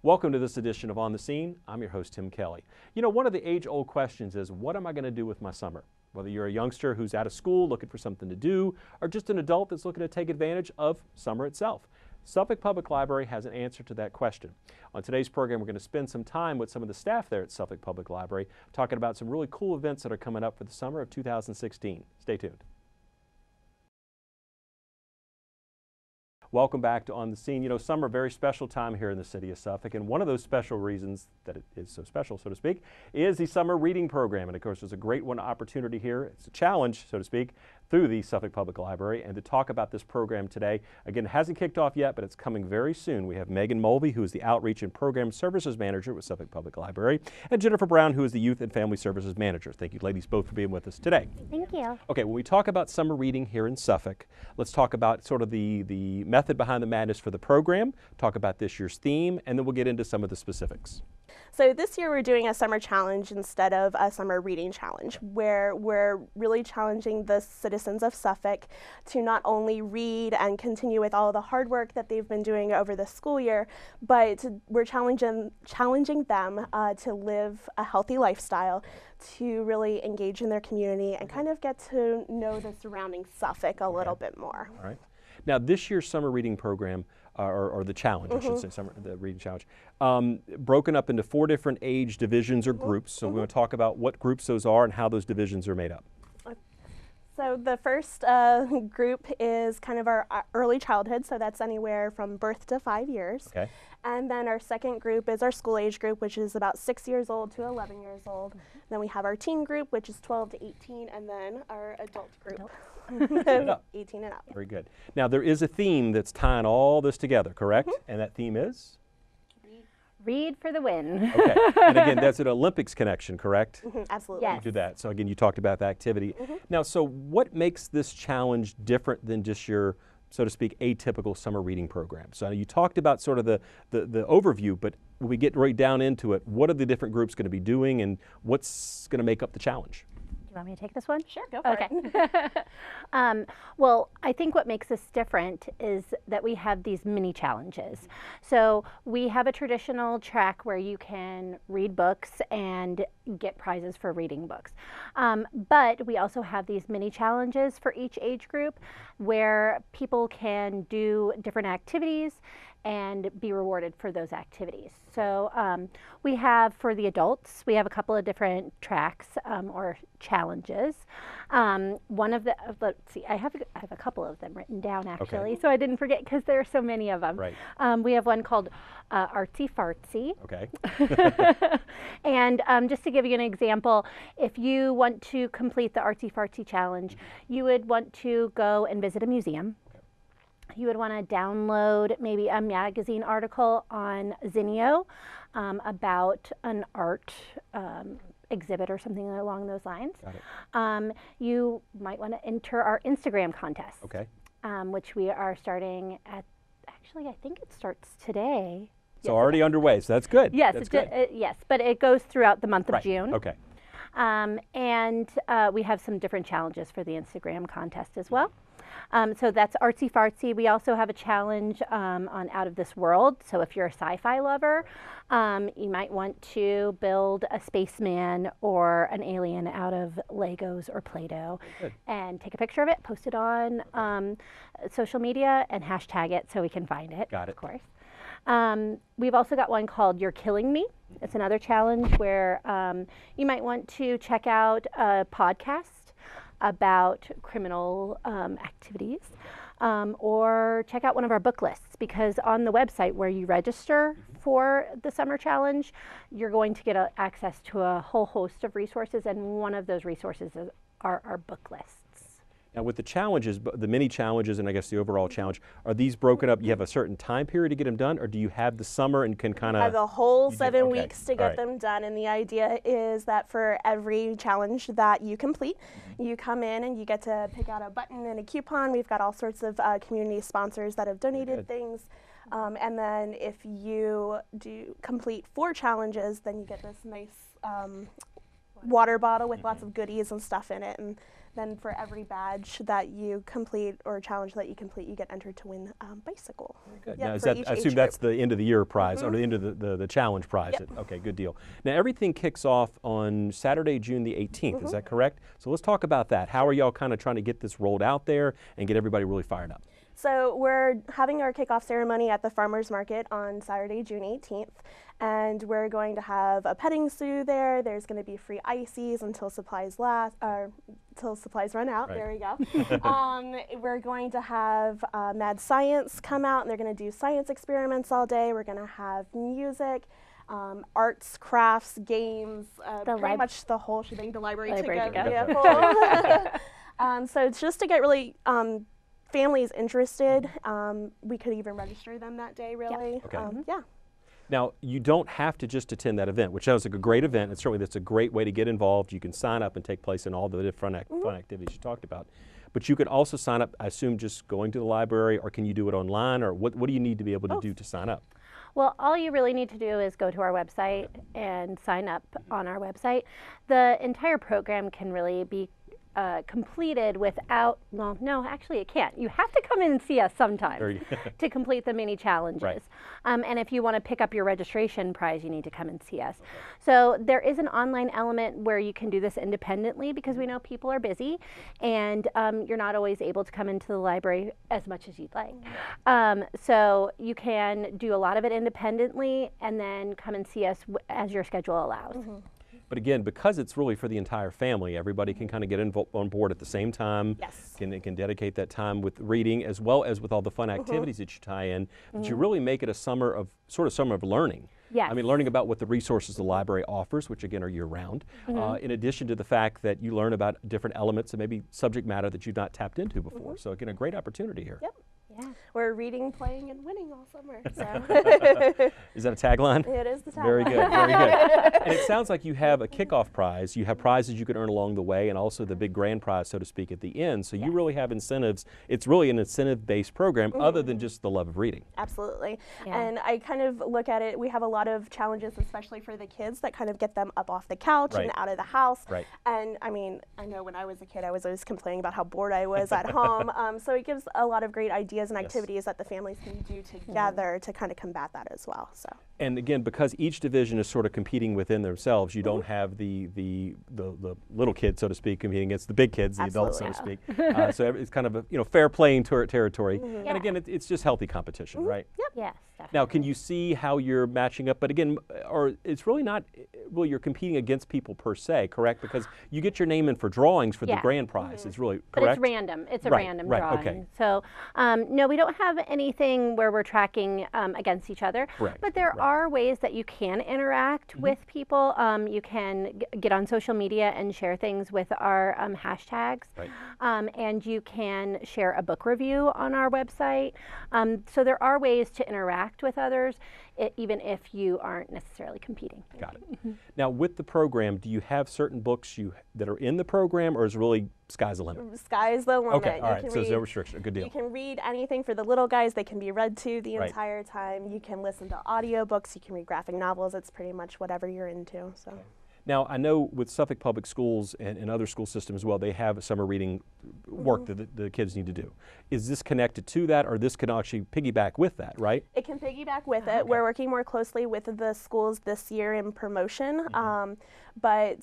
Welcome to this edition of On the Scene. I'm your host, Tim Kelly. You know, one of the age-old questions is, what am I going to do with my summer? Whether you're a youngster who's out of school looking for something to do, or just an adult that's looking to take advantage of summer itself. Suffolk Public Library has an answer to that question. On today's program, we're going to spend some time with some of the staff there at Suffolk Public Library talking about some really cool events that are coming up for the summer of 2016. Stay tuned. Welcome back to On the Scene. You know, summer, a very special time here in the city of Suffolk, and one of those special reasons that it is so special, so to speak, is the summer reading program. And of course, there's a great opportunity here. It's a challenge, so to speak, through the Suffolk Public Library. And to talk about this program today, again, it hasn't kicked off yet, but it's coming very soon. We have Megan Mulvey, who is the Outreach and Program Services Manager with Suffolk Public Library, and Jennifer Brown, who is the Youth and Family Services Manager. Thank you, ladies, both for being with us today. Thank you. Okay, when we talk about summer reading here in Suffolk, let's talk about sort of the method behind the madness for the program, talk about this year's theme, and then we'll get into some of the specifics. So this year we're doing a summer challenge instead of a summer reading challenge, where we're really challenging the citizens of Suffolk to not only read and continue with all the hard work that they've been doing over the school year, but we're challenging them to live a healthy lifestyle, to really engage in their community and kind of get to know the surrounding Suffolk a little bit more. All right. Now, this year's summer reading program, or the challenge, I should say, the reading challenge, broken up into 4 different age divisions or groups. So we're going to talk about what groups those are and how those divisions are made up. So the first group is kind of our early childhood, so that's anywhere from birth to 5 years. Okay. And then our second group is our school age group, which is about 6 years old to 11 years old. Then we have our teen group, which is 12 to 18, and then our adult group, 18 and up. Very good. Now, there is a theme that's tying all this together, correct? And that theme is? Read for the win. Okay. And again, that's an Olympics connection, correct? Absolutely. Yes. You do that. So again, you talked about the activity. Now, so what makes this challenge different than just your, so to speak, atypical summer reading program? So you talked about sort of the overview, but when we get right down into it, what are the different groups going to be doing and what's going to make up the challenge? Do you want me to take this one? Sure, go for it. Well, I think what makes us different is that we have these mini challenges. So we have a traditional track where you can read books and get prizes for reading books. But we also have these mini challenges for each age group where people can do different activities and be rewarded for those activities. So we have, for the adults, we have a couple of different tracks or challenges. One of the, let's see, I have a couple of them written down actually, so I didn't forget because there are so many of them. Right. We have one called Artsy Fartsy. Okay. And just to give you an example, if you want to complete the Artsy Fartsy challenge, you would want to go and visit a museum. You would want to download maybe a magazine article on Zinio about an art exhibit or something along those lines. Got it. You might want to enter our Instagram contest, Okay. which we are starting at, actually I think it starts today. So already underway, so that's good. Yes, that's good. Yes, but it goes throughout the month of Right. June. Okay. And we have some different challenges for the Instagram contest as well. So that's Artsy Fartsy. We also have a challenge on Out of This World. So if you're a sci-fi lover, you might want to build a spaceman or an alien out of Legos or Play-Doh and take a picture of it, post it on social media, and hashtag it so we can find it. Got it. Of course. We've also got one called You're Killing Me. It's another challenge where you might want to check out a podcast about criminal activities, or check out one of our book lists, because on the website where you register for the summer challenge, you're going to get access to a whole host of resources, and one of those resources are our book lists. Now with the challenges, the mini challenges and I guess the overall challenge, are these broken up? You have a certain time period to get them done, or do you have the summer and can kind of... Have the whole 7 okay. weeks to get them done, and the idea is that for every challenge that you complete, you come in and you get to pick out a button and a coupon. We've got all sorts of community sponsors that have donated things. And then if you do complete 4 challenges, then you get this nice water bottle with lots of goodies and stuff in it. And then for every badge that you complete or challenge that you complete, you get entered to win a bicycle. Good. Yep, Now, is for that, each I age assume that's group. the end of the year prize or the end of the challenge prize. Yep. Okay, good deal. Now, everything kicks off on Saturday, June the 18th. Is that correct? So let's talk about that. How are y'all kind of trying to get this rolled out there and get everybody really fired up? So we're having our kickoff ceremony at the Farmers Market on Saturday, June 18th, and we're going to have a petting zoo there. There's going to be free ices until supplies until supplies run out. Right. There we go. We're going to have Mad Science come out, and they're going to do science experiments all day. We're going to have music. Arts, crafts, games, pretty much the whole shebang. The library Library ticket to vehicle. So it's just to get really families interested. We could even register them that day, really. Okay. Yeah. Now, you don't have to just attend that event, which sounds like a great event, and certainly that's a great way to get involved. You can sign up and take place in all the different fun activities you talked about. But you can also sign up, I assume, just going to the library, or can you do it online, or what do you need to be able to do to sign up? Well, all you really need to do is go to our website and sign up on our website. The entire program can really be completed without, well, no, actually it can't. You have to come in and see us sometimes to complete the mini challenges. Right. And if you want to pick up your registration prize, you need to come and see us. So there is an online element where you can do this independently because we know people are busy and you're not always able to come into the library as much as you'd like. So you can do a lot of it independently and then come and see us as your schedule allows. But again, because it's really for the entire family, everybody can kind of get on board at the same time. Yes. Can dedicate that time with reading as well as with all the fun activities that you tie in. But you really make it a summer of learning. Yes. I mean, learning about what the resources the library offers, which again are year-round, in addition to the fact that you learn about different elements and maybe subject matter that you've not tapped into before. So again, a great opportunity here. Yep. Yeah. We're reading, playing, and winning all summer. So. Is that a tagline? It is the tagline. Very good, very good. And it sounds like you have a kickoff prize. You have prizes you can earn along the way and also the big grand prize, so to speak, at the end. So you really have incentives. It's really an incentive-based program other than just the love of reading. Absolutely. Yeah. And I kind of look at it, we have a lot of challenges, especially for the kids, that kind of get them up off the couch and out of the house. Right. And I mean, I know when I was a kid, I was always complaining about how bored I was at home. So it gives a lot of great ideas and activities that the families can do together to kind of combat that as well. So. And again, because each division is sort of competing within themselves, you don't have the little kids, so to speak, competing against the big kids, the adults, so to speak. So it's kind of a fair playing territory. And again, it's just healthy competition, right? Yep. Yes, definitely. Now, can you see how you're matching up? But again, or it's really not, well, you're competing against people per se, correct? Because you get your name in for drawings for the grand prize. It's really correct? But it's random. It's a random drawing. Okay. So, no, we don't have anything where we're tracking against each other. Correct. But there are ways that you can interact with people. You can get on social media and share things with our hashtags. Right. And you can share a book review on our website. So there are ways to interact with others, even if you aren't necessarily competing. Got it. Now, with the program, do you have certain books that are in the program, or is really sky's the limit? Sky's the limit. Okay, all right, so there's no restriction. Good deal. You can read anything for the little guys. They can be read to the Right. entire time. You can listen to audiobooks. You can read graphic novels. It's pretty much whatever you're into. So. Now, I know with Suffolk Public Schools and other school systems as well, they have summer reading work that the kids need to do. Is this connected to that, or this can actually piggyback with that, right? It can piggyback with it. We're working more closely with the schools this year in promotion, but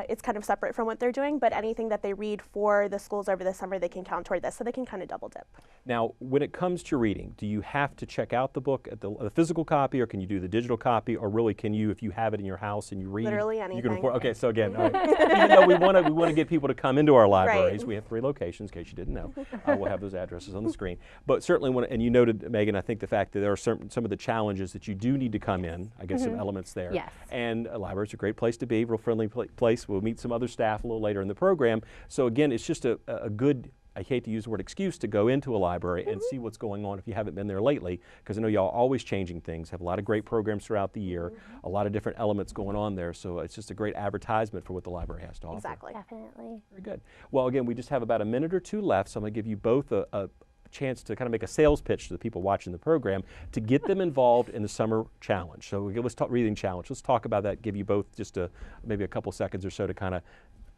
it's kind of separate from what they're doing. But anything that they read for the schools over the summer, they can count toward this, so they can kind of double dip. Now, when it comes to reading, do you have to check out the book at the physical copy, or can you do the digital copy, or really can you, if you have it in your house and you read? Literally You anything. can afford, okay, so again, all right. Even though we want to get people to come into our libraries, Right. we have 3 locations, in case you didn't know. We'll have those addresses on the screen. But certainly, and you noted, Megan, I think the fact that there are some of the challenges that you do need to come in, I guess some elements there. Yes. And a library is a great place to be, real friendly place. We'll meet some other staff a little later in the program. So again, it's just a good, I hate to use the word excuse, to go into a library and see what's going on if you haven't been there lately, because I know y'all are always changing things, have a lot of great programs throughout the year, a lot of different elements going on there, so it's just a great advertisement for what the library has to offer. Exactly. Definitely. Very good. Well, again, we just have about a minute or two left, so I'm going to give you both a chance to kind of make a sales pitch to the people watching the program to get them involved in the summer challenge. So let's talk reading challenge. Let's talk about that, give you both just maybe a couple seconds or so to kind of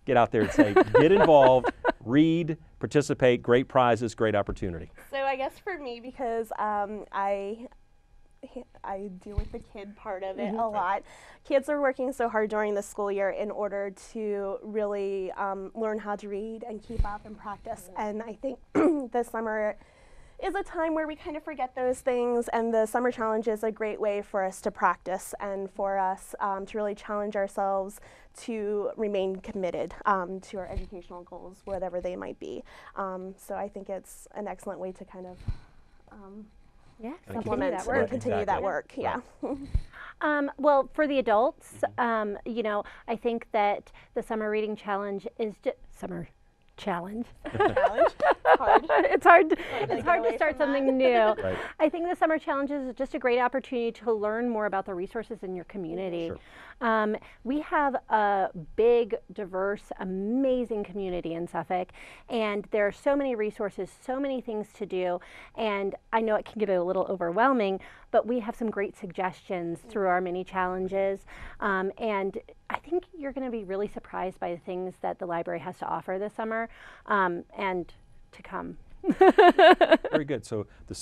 get out there and say, get involved, read, participate, great prizes, great opportunity. So I guess for me, because I deal with the kid part of it a lot. Kids are working so hard during the school year in order to really learn how to read and keep up and practice. And I think this summer is a time where we kind of forget those things, and the summer challenge is a great way for us to practice and for us to really challenge ourselves to remain committed to our educational goals, whatever they might be. So I think it's an excellent way to kind of supplement and continue that work. Yeah. Well, for the adults, you know, I think that the summer reading challenge is just summer challenge. Hard. It's hard to start something new. Right. I think the summer challenge is just a great opportunity to learn more about the resources in your community. Sure. We have a big, diverse, amazing community in Suffolk, and there are so many resources, so many things to do, and I know it can get a little overwhelming, but we have some great suggestions through our mini challenges, and I think you're going to be really surprised by the things that the library has to offer this summer, and to come. Very good. So the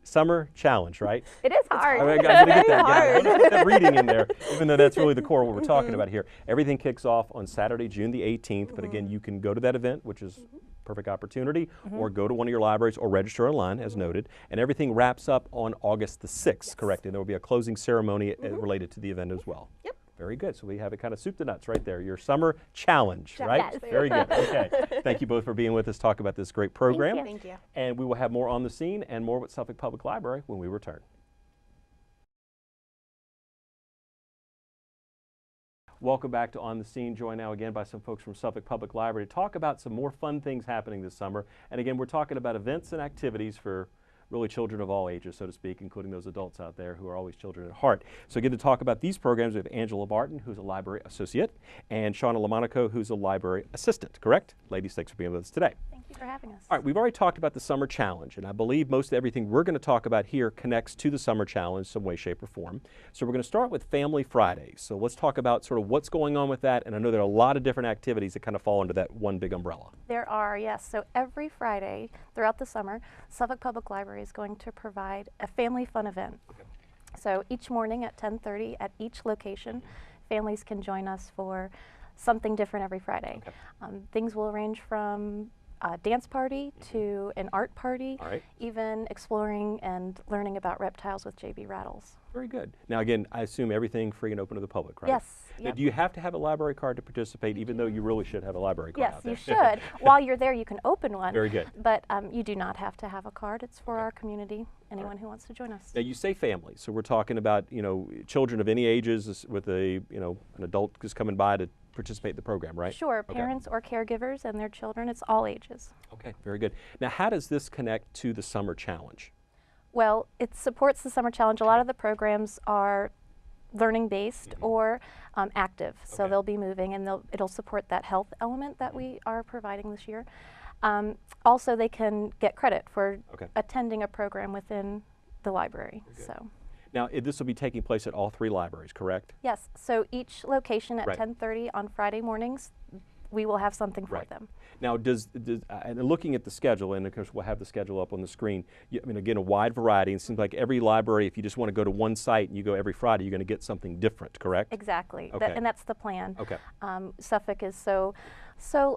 summer challenge, right? It is hard. I gotta get that. Yeah, let's get that reading in there, even though that's really the core of what we're talking about here. Everything kicks off on Saturday, June the 18th, but again, you can go to that event, which is perfect opportunity, or go to one of your libraries or register online, as noted, and everything wraps up on August the 6th, correct? And there will be a closing ceremony related to the event as well. Yep. Very good. So we have it kind of soup to nuts right there. Your summer challenge, right? Yes. Very good. Okay. Thank you both for being with us, talk about this great program. Thank you. And we will have more on the scene and more with Suffolk Public Library when we return. Welcome back to On the Scene, joined now again by some folks from Suffolk Public Library to talk about some more fun things happening this summer. And again, we're talking about events and activities for really children of all ages, so to speak, including those adults out there who are always children at heart. So again, to talk about these programs, we have Angela Barton, who's a library associate, and Shauna Lamonaco, who's a library assistant, correct? Ladies, thanks for being with us today. Thank you for having us. All right, we've already talked about the Summer Challenge, and I believe most of everything we're going to talk about here connects to the Summer Challenge some way, shape, or form. So we're going to start with Family Fridays. So let's talk about sort of what's going on with that, and I know there are a lot of different activities that kind of fall under that one big umbrella. There are, yes. So every Friday throughout the summer, Suffolk Public Library is going to provide a family fun event. Okay. So each morning at 10:30 at each location, families can join us for something different every Friday. Okay. Things will range from a dance party to an art party, All right. even exploring and learning about reptiles with JB Rattles. Very good. Now again, I assume everything free and open to the public, right? Yes. Now, Yep. do you have to have a library card to participate, even though you really should have a library card Yes, out there? you should. While you're there, you can open one. Very good. But you do not have to have a card. It's for our community, anyone who wants to join us. Now you say family, so we're talking about, you know, children of any ages with a, you know, an adult just coming by to participate in the program, right? Sure, Okay. parents or caregivers and their children, it's all ages. Okay, very good. Now how does this connect to the Summer Challenge? Well, it supports the Summer Challenge. A lot of the programs are learning based or active, so Okay. they'll be moving and it'll support that health element that we are providing this year. Also, they can get credit for Okay. attending a program within the library. So. Now this will be taking place at all three libraries, correct? Yes, so each location at Right. 10:30 on Friday mornings, we will have something for Right. them. Now, and looking at the schedule, and of course we'll have the schedule up on the screen, I mean, again, a wide variety. It seems like every library, if you just want to go to one site and you go every Friday, you're going to get something different, correct? Exactly, Okay. and that's the plan. Okay. Suffolk is so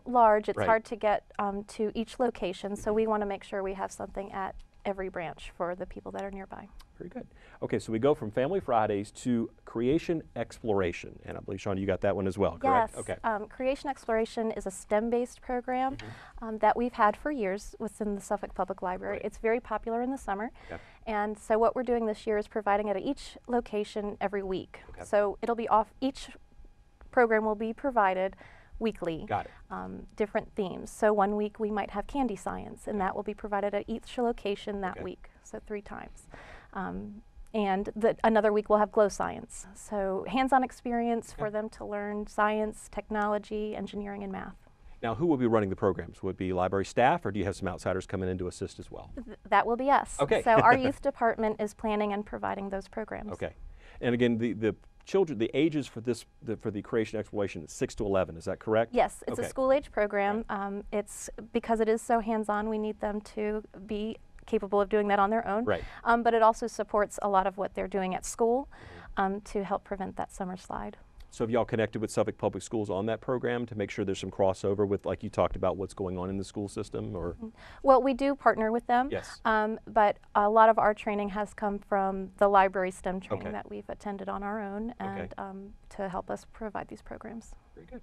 large, it's Right. hard to get to each location, so we want to make sure we have something at every branch for the people that are nearby. Very good. Okay, so we go from Family Fridays to Creation Exploration, and I believe, Shauna, you got that one as well, correct? Yes, Okay. Creation Exploration is a STEM-based program that we've had for years within the Suffolk Public Library. Right. It's very popular in the summer, Okay. and so what we're doing this year is providing it at each location every week. Okay. So it'll be each program will be provided weekly. Got it. Different themes. So one week we might have candy science, and that will be provided at each location that Okay. week, so 3 times. And another week we'll have glow science, so hands-on experience for them to learn science, technology, engineering, and math. Now, who will be running the programs? Would it be library staff, or do you have some outsiders coming in to assist as well? That will be us. Okay. So our youth department is planning and providing those programs. Okay. And again, the children, the ages for this, for the creation exploration, is 6 to 11. Is that correct? Yes, it's Okay. a school age program. It's because it is so hands-on, we need them to be capable of doing that on their own. Right. But it also supports a lot of what they're doing at school to help prevent that summer slide. So have y'all connected with Suffolk Public Schools on that program to make sure there's some crossover with, like you talked about, what's going on in the school system, or? Well, we do partner with them. Yes. But a lot of our training has come from the library STEM training Okay. that we've attended on our own, and Okay. to help us provide these programs. Very good.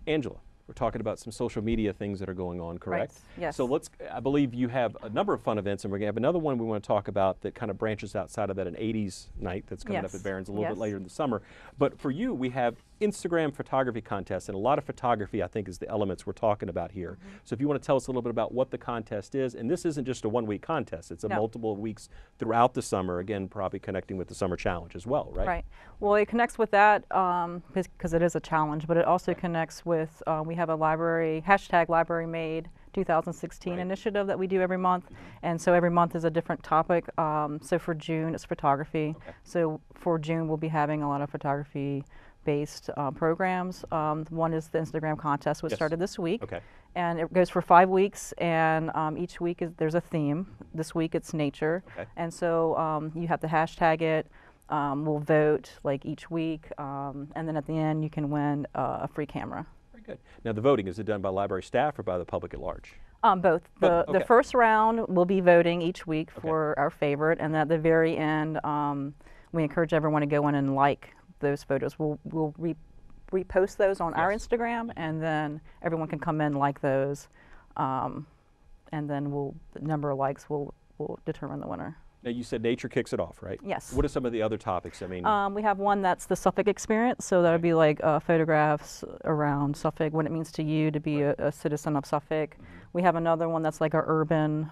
Angela, we're talking about some social media things that are going on, correct? Right, yes. So let's, I believe you have a number of fun events, and we're going to have another one we want to talk about that kind of branches outside of that, an 80s night that's coming up Yes, at Barron's a little bit yes. later in the summer. But for you, we have Instagram photography contests, and a lot of photography, I think, is the elements we're talking about here. So if you want to tell us a little bit about what the contest is, and this isn't just a one-week contest, it's a No. multiple weeks throughout the summer, again, probably connecting with the summer challenge as well, right? Right. Well, it connects with that because it is a challenge, but it also connects with, we have a library, #LibraryMade 2016 Right. initiative that we do every month. And so every month is a different topic. So for June, it's photography. Okay. So for June, we'll be having a lot of photography-based programs. One is the Instagram contest, which Yes. started this week. Okay. And it goes for 5 weeks, and each week there's a theme. This week it's nature. Okay. And so you have to hashtag it. We'll vote like each week, and then at the end you can win a free camera. Very good. Now, the voting, is it done by library staff or by the public at large? Both. Both, okay. The first round we'll be voting each week Okay. for our favorite, and at the very end we encourage everyone to go in and like those photos. We'll repost those on our Yes. Instagram, and then everyone can come in, like those, and then the number of likes will determine the winner. Now, you said nature kicks it off, right? Yes. What are some of the other topics? I mean, We have one that's the Suffolk experience, so that would be like photographs around Suffolk, what it means to you to be a citizen of Suffolk. We have another one that's like a urban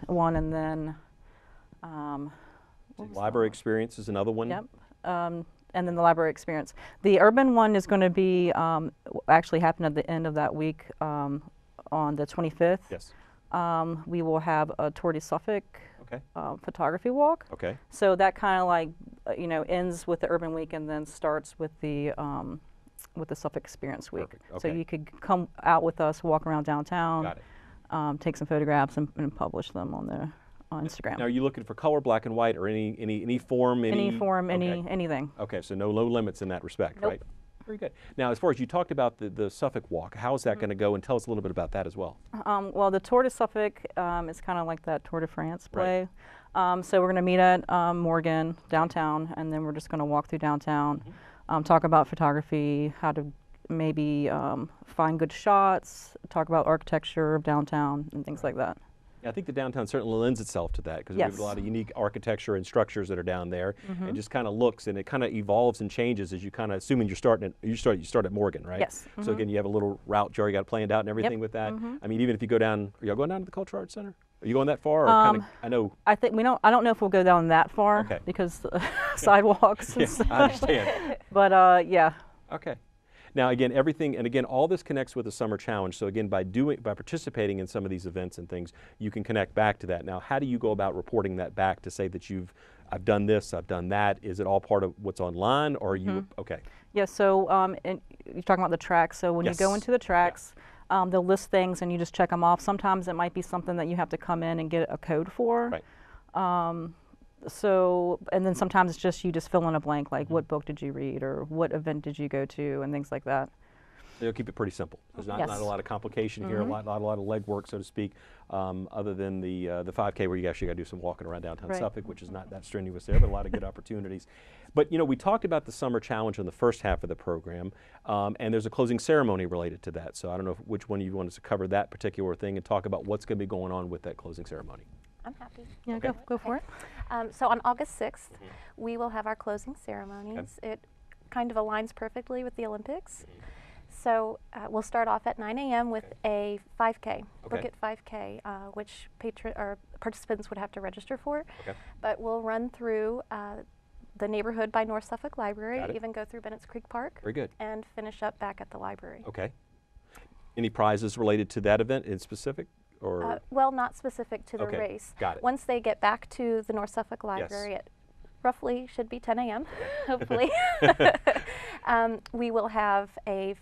one, and then library experience is another one. yep, and then the library experience. The urban one is going to be actually happen at the end of that week on the 25th. Yes. We will have a Tour de Suffolk Okay. photography walk. Okay. So that kind of like ends with the Urban Week and then starts with the Suffolk Experience Week. Perfect, So okay. you could come out with us, walk around downtown, Got it. take some photographs, and publish them on Instagram. Now, are you looking for color, black and white, or any form? Any form, okay. anything. Okay, so no low limits in that respect, Nope. right? Very good. Now, as far as you talked about the Suffolk walk, how is that going to go? And tell us a little bit about that as well. Well, the Tour de Suffolk is kind of like that Tour de France Right. play. So we're going to meet at Morgan downtown, and then we're just going to walk through downtown, talk about photography, how to maybe find good shots, talk about architecture of downtown, and things like that. I think the downtown certainly lends itself to that because we have Yes. a lot of unique architecture and structures that are down there, and just kind of looks, and it kind of evolves and changes as you kind of, assuming you start at Morgan, right? Yes. So again, you have a little route you already got planned out and everything with that. I mean, even if you go down, are y'all going down to the Cultural Arts Center? Are you going that far? Or I know. I think I don't know if we'll go down that far Okay. because sidewalks. And Yeah, stuff. I understand. But yeah. Okay. Now again, everything, and again, all this connects with the summer challenge. So again, by participating in some of these events and things, you can connect back to that. Now, how do you go about reporting that back to say that I've done this, I've done that? Is it all part of what's online, or are you okay? Yeah. So and you're talking about the tracks. So when Yes. you go into the tracks, they'll list things and you just check them off. Sometimes it might be something that you have to come in and get a code for. Right. So, and then sometimes it's just you just fill in a blank, like what book did you read or what event did you go to and things like that. They'll keep it pretty simple. There's not Yes. a lot of complication here, a lot of legwork, so to speak, other than the 5K where you actually got to do some walking around downtown Right. Suffolk, which is not that strenuous there, but a lot of good opportunities. But we talked about the summer challenge in the first half of the program, and there's a closing ceremony related to that. So I don't know which one of you want us to cover that particular thing and talk about what's going to be going on with that closing ceremony. I'm happy. Yeah, Okay. go for it. So on August 6th, we will have our closing ceremonies. It kind of aligns perfectly with the Olympics. So we'll start off at 9 a.m. with a 5K, Book It 5K, which participants would have to register for. Okay. But we'll run through the neighborhood by North Suffolk Library, Got it. even go through Bennett's Creek Park, Very good. and finish up back at the library. Okay. Any prizes related to that event in specific? Or Well, not specific to the Okay, race. got it. Once they get back to the North Suffolk Library at roughly should be 10 a.m. hopefully. We will have a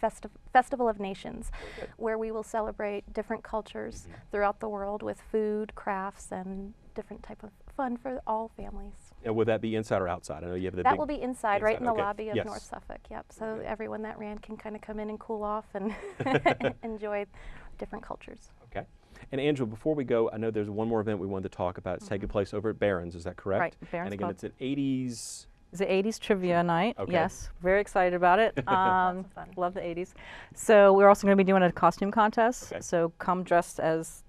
Festival of Nations where we will celebrate different cultures throughout the world with food, crafts, and different type of fun for all families. And would that be inside or outside? I know you have the That big will be inside, right in the okay. lobby of Yes. North Suffolk. Yep. So everyone that ran can kind of come in and cool off and enjoy different cultures. Okay. And Angela, before we go, I know there's one more event we wanted to talk about. It's taking place over at Barron's, is that correct? Right, Barron's And again, Pub. it's an 80s. It's the 80s trivia night. Okay. Yes, very excited about it. of fun. Love the 80s. So we're also going to be doing a costume contest. Okay. So come dressed as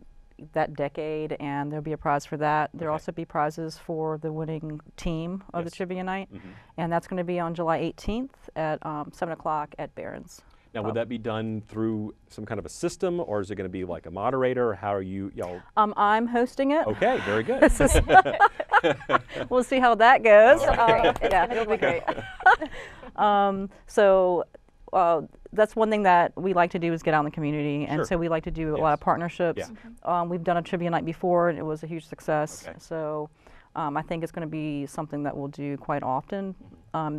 that decade, and there'll be a prize for that. There'll Okay. also be prizes for the winning team of the Yes. trivia night, Mhm. and that's going to be on July 18th at 7 o'clock at Barron's. Now, would that be done through some kind of a system, or is it going to be like a moderator, or how are y'all? I'm hosting it. Okay, very good. We'll see how that goes. All right. Yeah, it'll be great. That's one thing that we like to do is get out in the community, and Sure. so we like to do a lot Yes. of partnerships. We've done a trivia night before, and it was a huge success. Okay. So I think it's going to be something that we'll do quite often.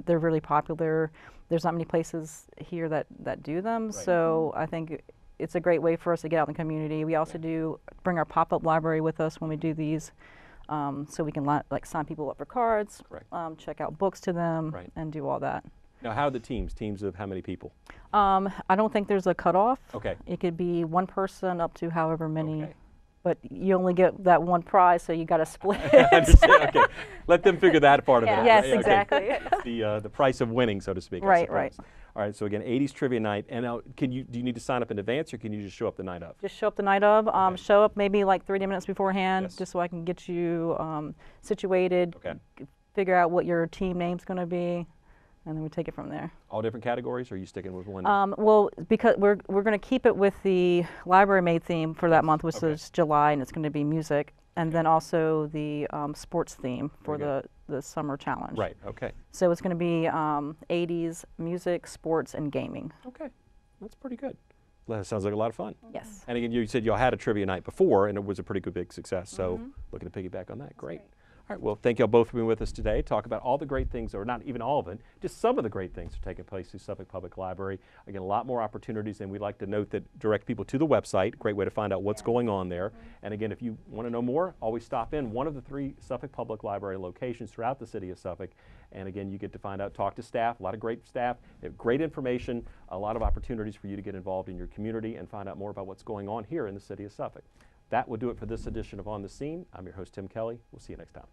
They're really popular. There's not many places here that do them, so I think it's a great way for us to get out in the community. We also do bring our pop-up library with us when we do these, so we can like sign people up for cards, Correct. check out books to them, Right. and do all that. Now, how are the teams? Teams of how many people? I don't think there's a cutoff. Okay. It could be one person up to however many, Okay. but you only get that one prize, so you got to split. I understand. Okay. Let them figure that part of it out. Yes, right? Okay. exactly. It's the price of winning, so to speak. I Right, right. suppose. All right. So again, 80s trivia night. And now, do you need to sign up in advance, or can you just show up the night of? Just show up the night of. Okay. Show up maybe like 30 minutes beforehand, Yes. just so I can get you situated, Okay. figure out what your team name's going to be, and then we take it from there. All different categories, or are you sticking with one? Well, because we're going to keep it with the library made theme for that month, which Okay. is July, and it's going to be music, and then also the sports theme for Very the summer challenge. Right. Okay. So it's going to be 80s music, sports, and gaming. Okay. That's pretty good. Well, that sounds like a lot of fun. Yes. And again, you said y'all had a trivia night before, and it was a pretty good big success. So looking to piggyback on that. Great. All right, well, thank y'all both for being with us today. Talk about all the great things, or not even all of it, just some of the great things that are taking place through Suffolk Public Library. Again, a lot more opportunities, and we'd like to note that direct people to the website. Great way to find out what's going on there. And again, if you want to know more, always stop in one of the 3 Suffolk Public Library locations throughout the city of Suffolk. And again, you get to find out, talk to staff, a lot of great staff, they have great information, a lot of opportunities for you to get involved in your community and find out more about what's going on here in the city of Suffolk. That will do it for this edition of On the Scene. I'm your host, Tim Kelly. We'll see you next time.